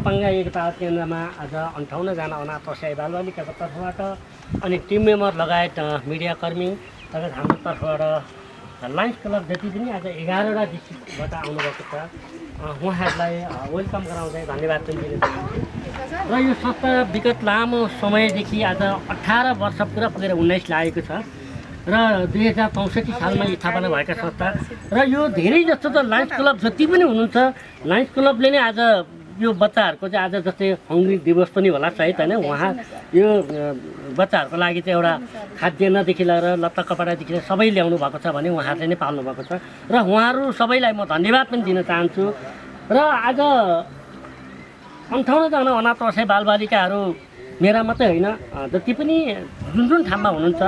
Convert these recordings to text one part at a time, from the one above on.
अपाङ्ग एकता केन्द्रमा आज 58 जना अनाथ असहाय बालबालिकाको तर्फबाट अनि टिम मेम्बर लगायत मिडियाकर्मी लगायत हाम्रो तर्फबाट लायन्स क्लब जति पनि आज 11वटा डिस्ट्रिक्टबाट आउनुभएको छ उहाँहरूलाई वेलकम गराउँदै धन्यवाद पनि दिन चाहन्छु। र यो संस्था विगत लामो समयदेखि आज 18 वर्ष पुरा पुगेर 19 लागेको छ र 2064 सालमा स्थापना भएका संस्था र यो धेरै जस्तो त लायन्स क्लब जति पनि हुनुहुन्छ लायन्स क्लबले नै आज यो बच्चाहरूको चाहिँ आज जस्तै हङ्ग्री दिवस पनि होला सायद होइन उहाँ यो बच्चाहरूको लागि चाहिँ एउटा खाद्यान्नदेखि लिएर लत्ता कपडादेखि लिएर सबै ल्याउनु भएको छ भने उहाँहरूले नै पाल्नु भएको छ र उहाँहरू सबैलाई म धन्यवाद पनि दिन चाहन्छु। र आज 58 जना अनाथ असहाय बालबालिकाहरू मेरा मात्रै होइन जति पनि जुन ठाउँमा हुनुहुन्छ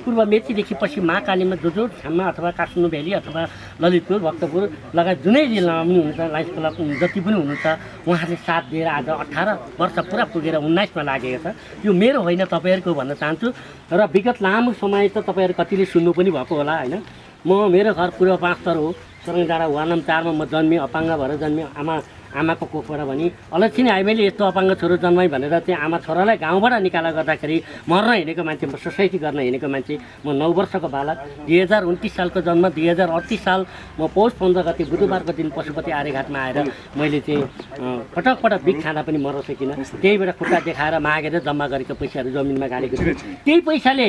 पूर्व मेचीदेखि पश्चिम महाकालीमा जो ठाउँमा अथवा काठमाडौँ भ्याली अथवा ललितपुर भक्तपुर लगायत जुनै जिल्लामा पनि हुनुहुन्छ लायन्स क्लब जति पनि हुनुहुन्छ उहाँहरूले साथ दिएर आज 18 वर्ष पुरा पुगेर 19मा लागेको छ। यो मेरो होइन तपाईँहरूको भन्न चाहन्छु र विगत लामो समय त तपाईँहरू कतिले सुन्नु पनि भएको होला होइन। म मेरो घर पूर्व पाँचतर हो सरङ डाँडा वार्ड नम्बर 4 मा म जन्मेँ अपाङ्ग भएर जन्मेँ आमाको कोखबाट भनी अलक्षी नै आइ मैले यस्तो अपाङ्ग छोरो जन्माइ भनेर चाहिँ आमा छोरालाई गाउँबाट निकाला गर्दाखेरि मर्न हिँडेको मान्छे म सोसाइटी गर्न हिँडेको मान्छे म 9 वर्षको बालक 2029 सालको जन्म 2038 साल म पौष 15 गते बुधबारको दिन पशुपति आर्यघाटमा आएर मैले चाहिँ पटक बिख खाँदा पनि मर्न सकिनँ। त्यहीबाट खुट्टा देखाएर मागेर जम्मा गरेको पैसाहरू जमिनमा गाडेको छु। त्यही पैसाले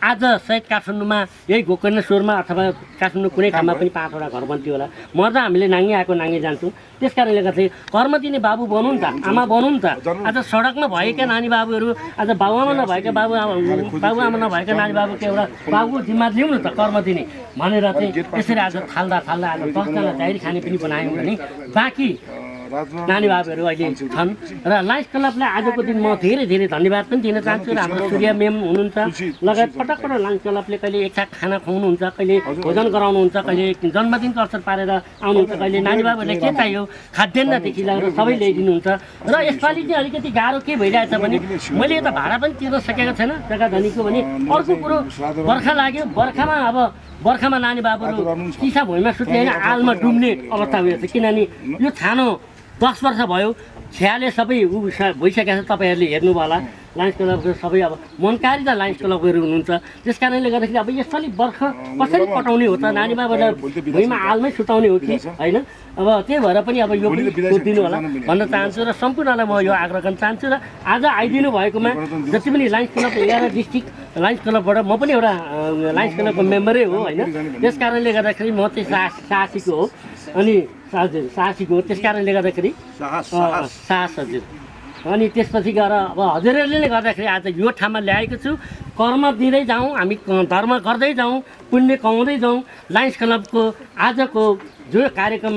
आज सायद काठमाडौँमा यही गोकर्णेश्वरमा अथवा काठमाडौँ कुनै ठाउँमा पनि 5वटा घर बन्थ्यो होला। मर्दा हामीले नाङ्गे आएको नाङ्गे जान्छौँ। त्यस कारणले गर्दाखेरि कर्म दिने बाबु बनु नि त आमा बनु नि त। आज सडकमा भएका नानी बाबुहरू आज बाबुआमा नभएका बाबुआमा नभएका नानी बाबुको एउटा बाबु जिम्मा लिउँ न त कर्म दिने भनेर चाहिँ त्यसरी आज थाल्दा आज 10 जना जाहिर खाने पनि बनायौँ भने बाँकी नानी बाबुहरू अहिले छन् र लायन्स क्लबलाई आजको दिन म धेरै धन्यवाद पनि दिन चाहन्छु। र हाम्रो सूर्य मेम हुनुहुन्छ लगायत पटक लायन्स क्लबले कहिले एकछाक खाना खुवाउनुहुन्छ कहिले भोजन गराउनुहुन्छ कहिले जन्मदिनको अवसर पारेर आउनुहुन्छ कहिले नानी बाबुहरूले के चाहियो खाद्यान्नदेखि लिएर सबै ल्याइदिनुहुन्छ। र यसपालि चाहिँ अलिकति गाह्रो के भइरहेछ भने मैले यता भाडा पनि तिर्न सकेको छैन जग्गा धनीको भने अर्को कुरो बर्खा लाग्यो बर्खामा नानी बाबुहरू चिसा भुइँमा सुत्ने होइन आलमा डुब्ने अवस्था भइरहेछ किनभने यो छानो 10 वर्ष भयो छ्याले सबै भइसकेको छ। तपाईँहरूले हेर्नुभयो होला लायन्स क्लबको सबै अब मनकारी त लायन्स क्लबहरू हुनुहुन्छ। त्यस कारणले गर्दाखेरि अब यसपालि बर्खा कसरी कटाउने हो त नानी बाबुलाई भुइँमा आलमै सुताउने हो कि होइन। अब त्यही भएर पनि अब यो पनि सोधिदिनु होला भन्न चाहन्छु र सम्पूर्णलाई म यो आग्रह गर्न चाहन्छु। र आज आइदिनु भएकोमा जति पनि लायन्स क्लब 11 डिस्ट्रिक्ट लायन्स क्लबबाट म पनि एउटा लायन्स क्लबको मेम्बरै हो होइन। त्यस कारणले गर्दाखेरि म चाहिँ साहसीको हो अनि हजुर साहसीको हो। त्यस कारणले गर्दाखेरि साहस हजुर अनि त्यसपछि गएर अब हजुरहरूले नै गर्दाखेरि आज यो ठाउँमा ल्याएको छु। कर्म दिँदै जाउँ हामी धर्म गर्दै जाउँ पुण्य कमाउँदै जाउँ। लायन्स क्लबको आजको जो कार्यक्रम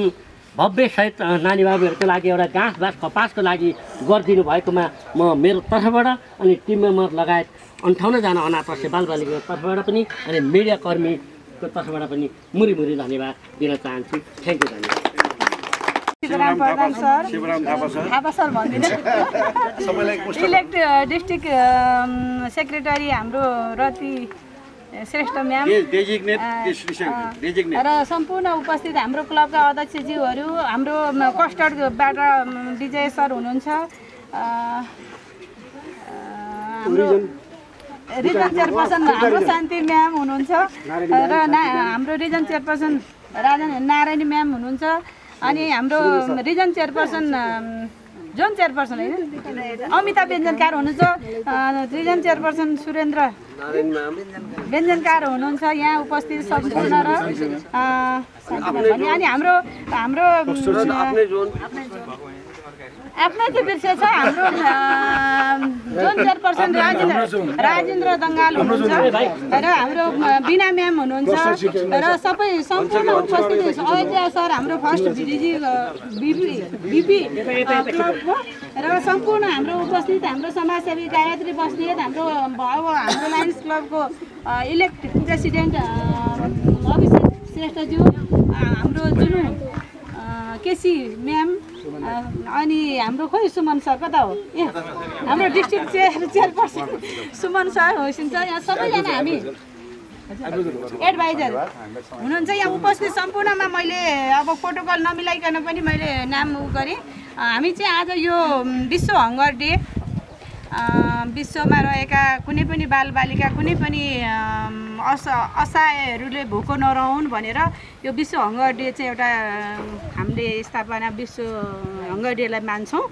भव्य सहित नानी बाबुहरूको लागि एउटा घाँस कपासको लागि गरिदिनु भएकोमा म मेरो तर्फबाट अनि टिम मेम्बर लगायत 58 जना अनाथ असहाय बालबालिकाको तर्फबाट पनि अनि मिडिया कर्मीको तर्फबाट पनि मुरी धन्यवाद दिन चाहन्छु। थ्याङ्क यू धन्यवाद। शिवराम प्रधान सर थापा सर भन्दिनँ इलेक्ट डिस्ट्रिक्ट सेक्रेटरी हाम्रो रति श्रेष्ठ म्याम र सम्पूर्ण उपस्थित हाम्रो क्लबका अध्यक्षज्यूहरू हाम्रो कस्टर्डबाट विजय सर हुनुहुन्छ हाम्रो रिजन चेयरपर्सन हाम्रो शान्ति म्याम हुनुहुन्छ र हाम्रो रिजन चेयरपर्सन नारायणी म्याम हुनुहुन्छ अनि हाम्रो रिजन चेयरपर्सन जोन चेयरपर्सन होइन अमिताभ व्यञ्जनकार हुनुहुन्छ रिजन चेयरपर्सन सुरेन्द्र व्यञ्जनकार हुनुहुन्छ यहाँ उपस्थित सम्पूर्ण र अनि हाम्रो आफ्नै चाहिँ बिर्सेछ हाम्रो जोन चेयरपर्सन राजेन्द्र दङ्गाल हुनुहुन्छ र हाम्रो बिना म्याम हुनुहुन्छ र सबै सम्पूर्ण उपस्थित अयोध्या सर हाम्रो फर्स्ट बिपी क्लबको र सम्पूर्ण हाम्रो उपस्थित हाम्रो समाजसेवी गायत्री बस्नेत हाम्रो लायन्स क्लबको इलेक्ट प्रेसिडेन्ट अभिषेक श्रेष्ठज्यू हाम्रो जुनु केसी म्याम अनि हाम्रो खोइ सुमन सर कता हो हाम्रो डिस्ट्रिक्ट चेयरपर्सन सुमन सर होइन्छ यहाँ सबैजना हामी एडभाइजर हुनुहुन्छ यहाँ उपस्थित सम्पूर्णमा मैले अब प्रोटोकल नमिलाइकन पनि मैले नाम गरेँ हामी चाहिँ आज यो विश्व हङ्गर डे विश्वमा रहेका कुनै पनि बालबालिका कुनै पनि असहायहरूले भोको नरहुन् भनेर यो विश्व हङ्गर डे चाहिँ एउटा हामीले स्थापना विश्व हङ्गर डेलाई मान्छौँ।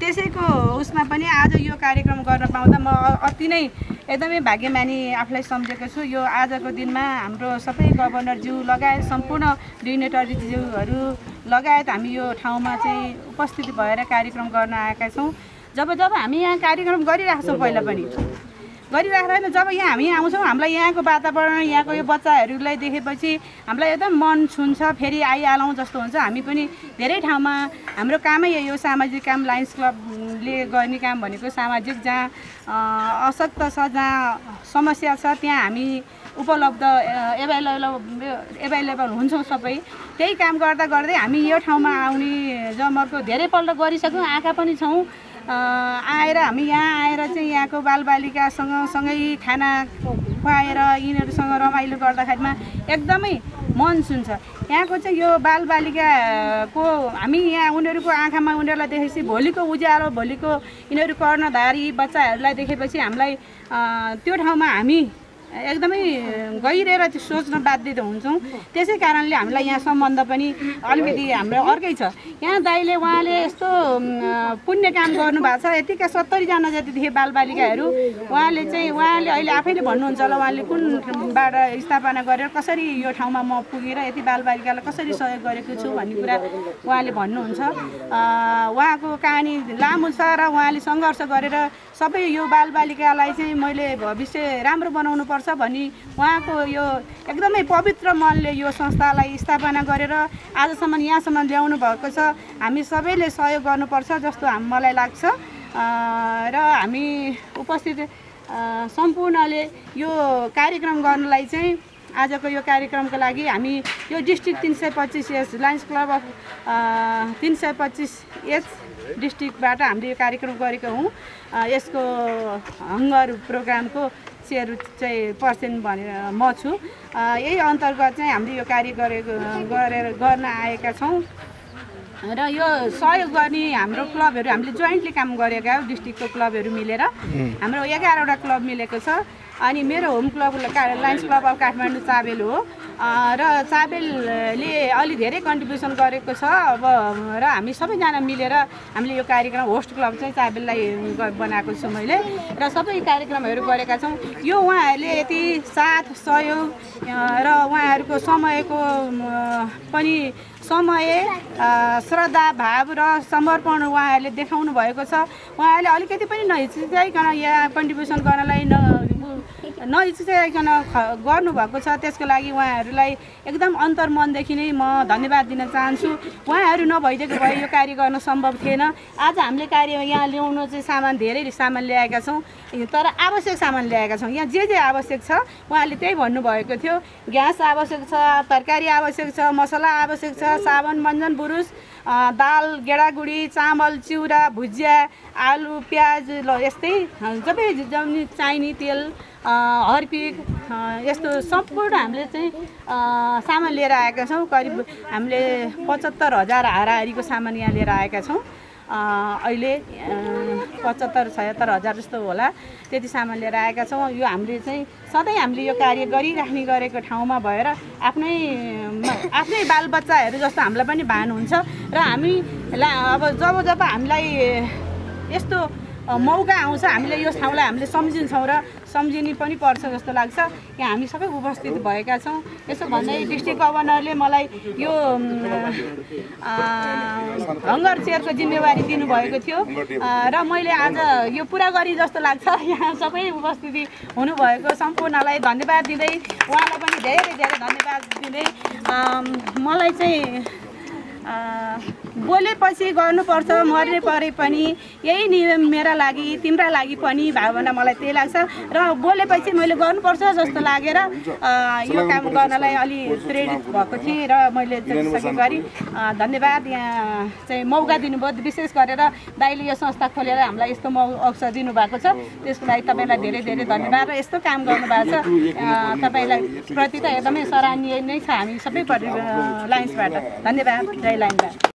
त्यसैको उसमा पनि आज यो कार्यक्रम गर्न पाउँदा म अति नै एकदमै भाग्यमानी आफूलाई सम्झेको छु। यो आजको दिनमा हाम्रो सबै गभर्नरज्यू लगायत सम्पूर्ण डिग्नेटरीज्यूहरू लगायत हामी यो ठाउँमा चाहिँ उपस्थित भएर कार्यक्रम गर्न आएका छौँ। जब हामी यहाँ कार्यक्रम गरिरहेको छौँ पहिला पनि गरिरहेको होइन, जब यहाँ हामी आउँछौँ हामीलाई यहाँको वातावरण यहाँको यो बच्चाहरूलाई देखेपछि हामीलाई एकदम मन छुन्छ, फेरि आइहालौँ जस्तो हुन्छ। हामी पनि धेरै ठाउँमा हाम्रो कामै यही हो, सामाजिक काम। लायन्स क्लबले गर्ने काम भनेको सामाजिक, जहाँ अशक्त छ, जहाँ समस्या छ त्यहाँ हामी उपलब्ध एभाइलेबल हुन्छौँ सबै। त्यही काम गर्दा गर्दै हामी यो ठाउँमा आउने जमर्को धेरैपल्ट गरिसक्यौँ, आएका पनि छौँ। आएर हामी यहाँ आएर चाहिँ यहाँको बालबालिकासँग सँगै खाना खुवाएर यिनीहरूसँग रमाइलो गर्दाखेरिमा एकदमै मन छुन्छ। यहाँको चाहिँ यो बालबालिकाको हामी यहाँ उनीहरूको आँखामा उनीहरूलाई देखेपछि भोलिको उज्यालो, भोलिको यिनीहरू कर्णधारी बच्चाहरूलाई देखेपछि हामीलाई त्यो ठाउँमा हामी एकदमै गहिरेर त्यो सोच्न बाध्य हुन्छौँ। त्यसै कारणले हामीलाई यहाँ सम्बन्ध पनि अलिकति हाम्रो अर्कै छ। यहाँ दाइले उहाँले यस्तो पुण्य काम गर्नुभएको छ। यतिका 70 जना जति थिए बालबालिकाहरू। उहाँले अहिले आफैले भन्नुहुन्छ होला उहाँले कुनबाट स्थापना गरेर कसरी यो ठाउँमा म पुगेर यति बालबालिकालाई कसरी सहयोग गरेको छु भन्ने कुरा उहाँले भन्नुहुन्छ। उहाँको कहानी लामो छ र उहाँले सङ्घर्ष गरेर सबै यो बालबालिकालाई चाहिँ मैले भविष्य राम्रो बनाउनु पर्छ भनी उहाँको यो एकदमै पवित्र मनले यो संस्थालाई स्थापना गरेर आजसम्म यहाँसम्म ल्याउनु भएको छ। हामी सबैले सहयोग गर्नुपर्छ जस्तो मलाई लाग्छ। र हामी उपस्थित सम्पूर्णले यो कार्यक्रम गर्नलाई चाहिँ आजको यो कार्यक्रमको लागि हामी यो डिस्ट्रिक्ट 325 लायन्स क्लब अफ 325 डिस्ट्रिक्टबाट हामीले यो कार्यक्रम गरेको हौँ। यसको हङ्गर प्रोग्रामको चेयर चाहिँ पर्सन भनेर म छु। यही अन्तर्गत चाहिँ हामीले यो कार्य गर्न आएका छौँ। र यो सहयोग गर्ने हाम्रो क्लबहरू हामीले जोइन्टली काम गरेका हो। डिस्ट्रिक्टको क्लबहरू मिलेर हाम्रो 11वटा क्लब मिलेको छ। अनि मेरो home club Lions club of Kathmandu Chabahil हो। र चाबेलले अलि धेरै कन्ट्रिब्युसन गरेको छ अब। र हामी सबैजना मिलेर हामीले यो कार्यक्रम होस्ट क्लब चाहिँ चाबेललाई बनाएको छु मैले। र सबै कार्यक्रमहरू गरेका छौँ। यो उहाँहरूले यति साथ सहयोग र उहाँहरूको समयको पनि श्रद्धा भाव र समर्पण उहाँहरूले देखाउनु भएको छ। उहाँहरूले अलिकति पनि नहिचकिचाइकन यहाँ कन्ट्रिब्युसन गर्नलाई नहिचकिचाइकन गर्नुभएको छ। त्यसको लागि उहाँहरूलाई एकदम अन्तर्मनदेखि नै म धन्यवाद दिन चाहन्छु। उहाँहरू नभइदिएको भए यो कार्य गर्न सम्भव थिएन। आज हामीले कार्य यहाँ ल्याउनु चाहिँ धेरै सामान ल्याएका छौँ, तर आवश्यक सामान ल्याएका छौँ। यहाँ जे आवश्यक छ उहाँले त्यही भन्नुभएको थियो। ग्यास आवश्यक छ, तरकारी आवश्यक छ, मसला आवश्यक छ, साबुन मञ्जन बुरुस, दाल, गेडागुडी, चामल, चिउरा, भुजिया, आलु, प्याज, यस्तै सबै चाहिने तेल, हर्पिक, यस्तो सम्पूर्ण हामीले चाहिँ सामान लिएर आएका छौँ। करिब हामीले 75,000 हाराहारीको सामान यहाँ लिएर आएका छौँ। अहिले 75-76 हजार जस्तो होला त्यति सामान लिएर आएका छौँ। यो हामीले चाहिँ सधैँ हामीले यो कार्य गरिराख्ने गरेको ठाउँमा भएर आफ्नै बालबच्चाहरू जस्तो हामीलाई पनि भान हुन्छ। र हामीलाई अब जब हामीलाई यस्तो मौका आउँछ हामीले यो ठाउँलाई हामीले सम्झिन्छौँ र सम्झिनु पनि पर्छ जस्तो लाग्छ। यहाँ हामी सबै उपस्थित भएका छौँ। यसो भन्दै डिस्ट्रिक्ट गभर्नरले मलाई यो हङ्गर चेयरको जिम्मेवारी दिनुभएको थियो र मैले आज यो पुरा गरी जस्तो लाग्छ। यहाँ सबै उपस्थिति हुनुभएको सम्पूर्णलाई धन्यवाद दिँदै उहाँलाई पनि धेरै धेरै धन्यवाद दिँदै मलाई चाहिँ बोलेपछि गर्नुपर्छ, मर्ने परे पनि यही नियम मेरा लागि तिम्रा लागि पनि भावना मलाई त्यही लाग्छ। र बोलेपछि मैले गर्नुपर्छ जस्तो लागेर यो काम गर्नलाई अलि प्रेरित भएको थिएँ र मैले जतिसके गरी धन्यवाद। यहाँ चाहिँ मौका दिनुभयो, विशेष गरेर दाइले यो संस्था खोलेर हामीलाई यस्तो अवसर दिनुभएको छ, त्यसको लागि तपाईँलाई धेरै धेरै धन्यवाद। र यस्तो काम गर्नुभएको छ तपाईँलाई प्रति त एकदमै सराहनीय नै छ हामी सबै लायन्सबाट। धन्यवाद। जय लायन्स।